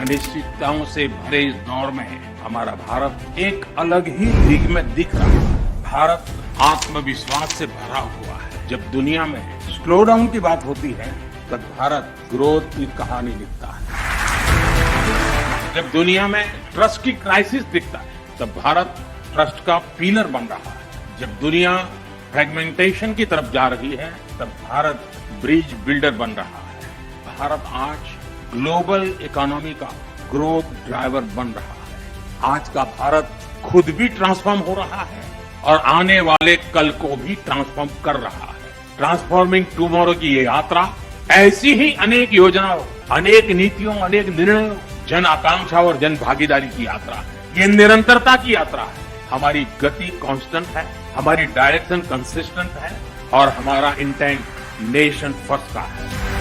अनिश्चितताओं से भरे इस दौर में हमारा भारत एक अलग ही लीग में दिख रहा है। भारत आत्मविश्वास से भरा हुआ है। जब दुनिया में स्लो डाउन की बात होती है तब भारत ग्रोथ की कहानी लिखता है। जब दुनिया में ट्रस्ट की क्राइसिस दिखता है तब भारत ट्रस्ट का पिलर बन रहा है। जब दुनिया फ्रेगमेंटेशन की तरफ जा रही है तब भारत ब्रिज बिल्डर बन रहा है। भारत आज ग्लोबल इकोनॉमी का ग्रोथ ड्राइवर बन रहा है। आज का भारत खुद भी ट्रांसफॉर्म हो रहा है और आने वाले कल को भी ट्रांसफॉर्म कर रहा है। ट्रांसफॉर्मिंग टुमारो की ये यात्रा ऐसी ही अनेक योजनाओं, अनेक नीतियों, अनेक निर्णयों, जन आकांक्षा और जन भागीदारी की यात्रा है। ये निरंतरता की यात्रा है। हमारी गति कांस्टेंट है, हमारी डायरेक्शन कंसिस्टेंट है और हमारा इंटेंट नेशन फर्स्ट का है।